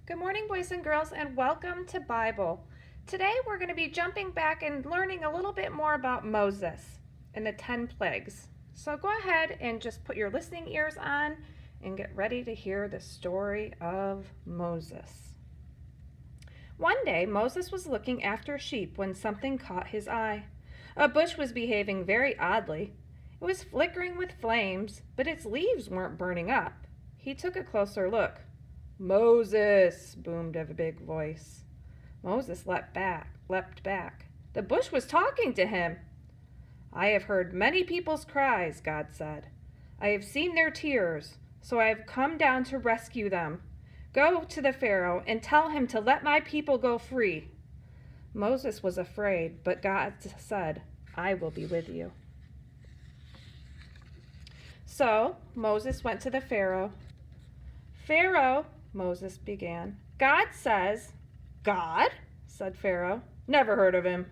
Good morning, boys and girls, and welcome to Bible. Today we're going to be jumping back and learning a little bit more about Moses and the 10 plagues. So go ahead and just put your listening ears on and get ready to hear the story of Moses. One day, Moses was looking after sheep when something caught his eye. A bush was behaving very oddly. It was flickering with flames, but its leaves weren't burning up. He took a closer look. "Moses!" boomed a big voice. Moses leapt back. The bush was talking to him. "I have heard many people's cries," God said. "I have seen their tears, so I have come down to rescue them. Go to the Pharaoh and tell him to let my people go free." Moses was afraid, but God said, "I will be with you." So Moses went to the Pharaoh. "Pharaoh," Moses began. "God says—" "God?" said Pharaoh. "Never heard of him."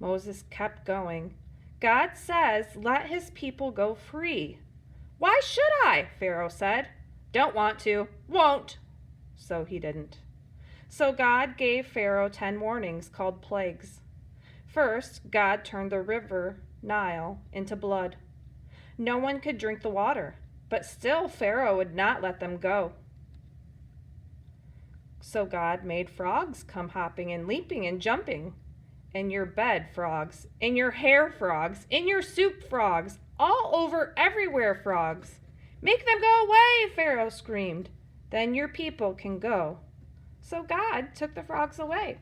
Moses kept going. "God says let his people go free." "Why should I?" Pharaoh said. "Don't want to. Won't." So he didn't. So God gave Pharaoh 10 warnings called plagues. First, God turned the river Nile into blood. No one could drink the water, but still Pharaoh would not let them go. So God made frogs come hopping and leaping and jumping. In your bed, frogs. In your hair, frogs. In your soup, frogs. All over, everywhere, frogs. "Make them go away," Pharaoh screamed. "Then your people can go." So God took the frogs away.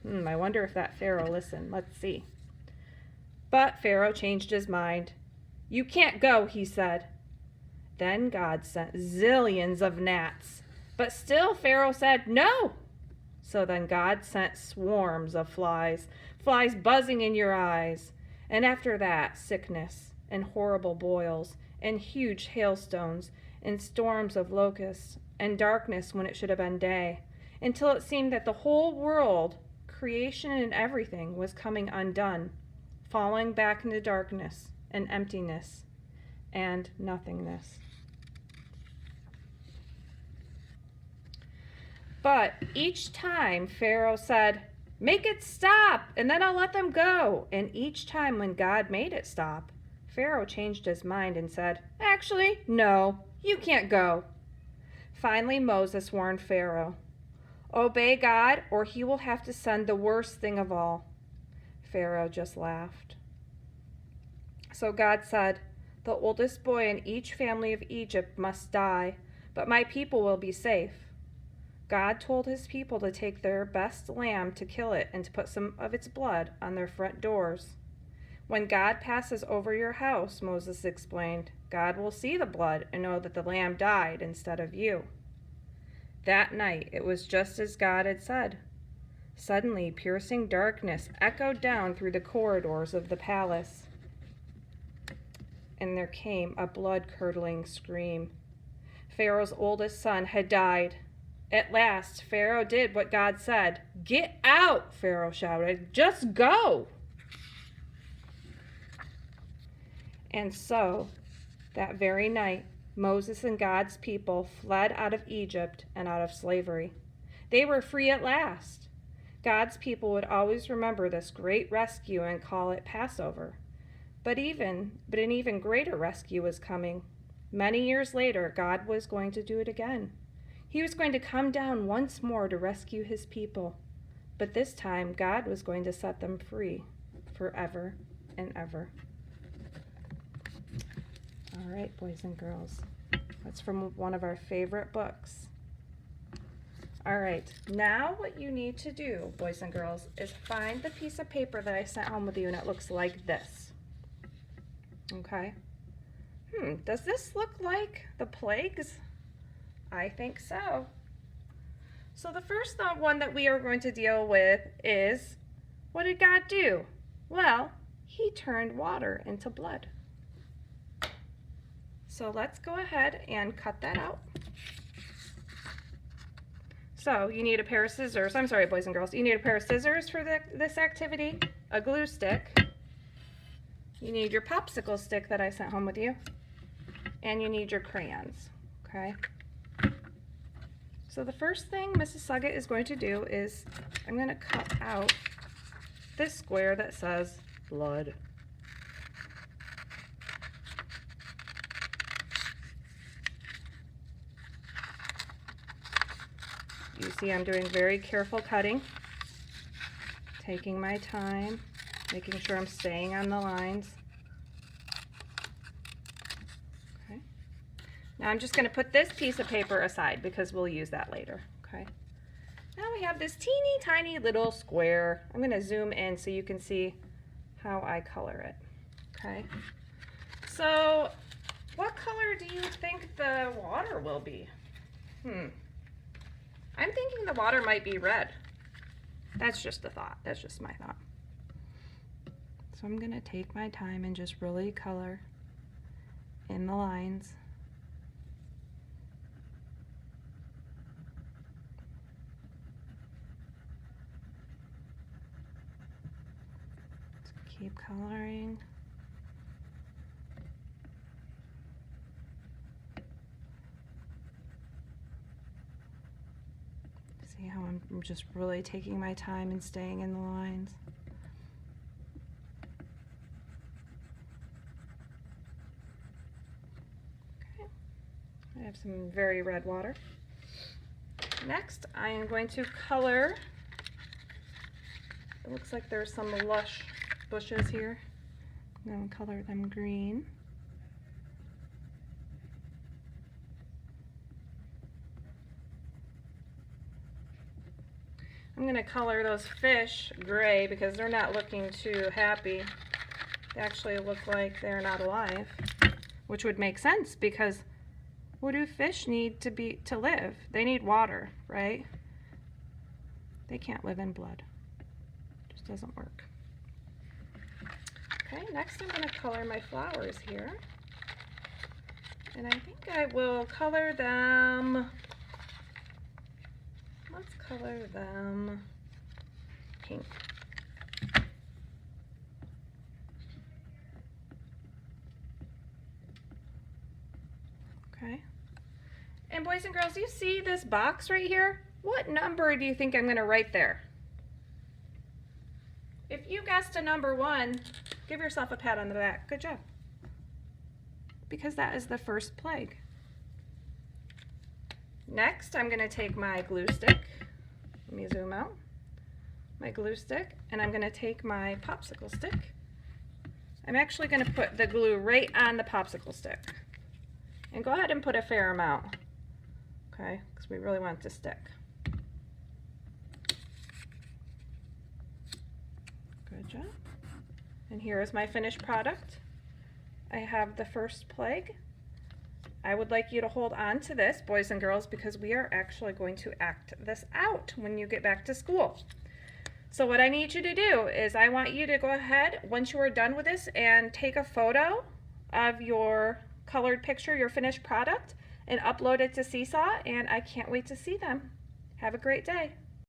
I wonder if that Pharaoh listened. Let's see. But Pharaoh changed his mind. "You can't go," he said. Then God sent zillions of gnats. But still Pharaoh said no. So then God sent swarms of flies buzzing in your eyes. And after that, sickness and horrible boils and huge hailstones and storms of locusts and darkness when it should have been day, until it seemed that the whole world, creation and everything, was coming undone, falling back into darkness and emptiness and nothingness. But each time Pharaoh said, "Make it stop, and then I'll let them go." And each time when God made it stop, Pharaoh changed his mind and said, "Actually, no, you can't go." Finally, Moses warned Pharaoh, "Obey God, or he will have to send the worst thing of all." Pharaoh just laughed. So God said, "The oldest boy in each family of Egypt must die, but my people will be safe." God told his people to take their best lamb to kill it and to put some of its blood on their front doors. "When God passes over your house," Moses explained, "God will see the blood and know that the lamb died instead of you." That night, it was just as God had said. Suddenly, piercing darkness echoed down through the corridors of the palace, and there came a blood-curdling scream. Pharaoh's oldest son had died. At last, Pharaoh did what God said. "Get out," Pharaoh shouted. "Just go." And so, that very night, Moses and God's people fled out of Egypt and out of slavery. They were free at last. God's people would always remember this great rescue and call it Passover. But an even greater rescue was coming. Many years later, God was going to do it again. He was going to come down once more to rescue his people. But this time, God was going to set them free forever and ever. All right, boys and girls. That's from one of our favorite books. All right, now what you need to do, boys and girls, is find the piece of paper that I sent home with you, and it looks like this. Okay? Does this look like the plagues? I think so. So the first one that we are going to deal with is, what did God do? Well, he turned water into blood. So let's go ahead and cut that out. So you need a pair of scissors. I'm sorry, boys and girls. You need a pair of scissors for this activity, a glue stick. You need your popsicle stick that I sent home with you. And you need your crayons, okay? So the first thing Mrs. Suggett is going to do is I'm going to cut out this square that says blood. You see I'm doing very careful cutting, taking my time, making sure I'm staying on the lines. Okay. Now I'm just going to put this piece of paper aside because we'll use that later. Okay. Now we have this teeny tiny little square. I'm going to zoom in so you can see how I color it. Okay. So what color do you think the water will be? I'm thinking the water might be red. That's just a thought. That's just my thought. So I'm going to take my time and just really color in the lines. Just keep coloring. See how I'm just really taking my time and staying in the lines. Okay, I have some very red water. Next, I am going to color. It looks like there's some lush bushes here. I'm going to color them green. I'm going to color those fish gray because they're not looking too happy. They actually look like they're not alive, which would make sense because what do fish need to live? They need water, right? They can't live in blood. It just doesn't work. Okay, next I'm going to color my flowers here. And I think I will color them. Let's color them pink. Okay. And boys and girls, you see this box right here? What number do you think I'm going to write there? If you guessed a number 1, give yourself a pat on the back. Good job. Because that is the first plague. Next, I'm going to take my glue stick. Let me zoom out. My glue stick, and I'm going to take my popsicle stick. I'm actually going to put the glue right on the popsicle stick. And go ahead and put a fair amount, okay, because we really want it to stick. Good job. And here is my finished product. I have the first plague. I would like you to hold on to this, boys and girls, because we are actually going to act this out when you get back to school. So what I need you to do is I want you to go ahead, once you are done with this, and take a photo of your colored picture, your finished product, and upload it to Seesaw, and I can't wait to see them. Have a great day.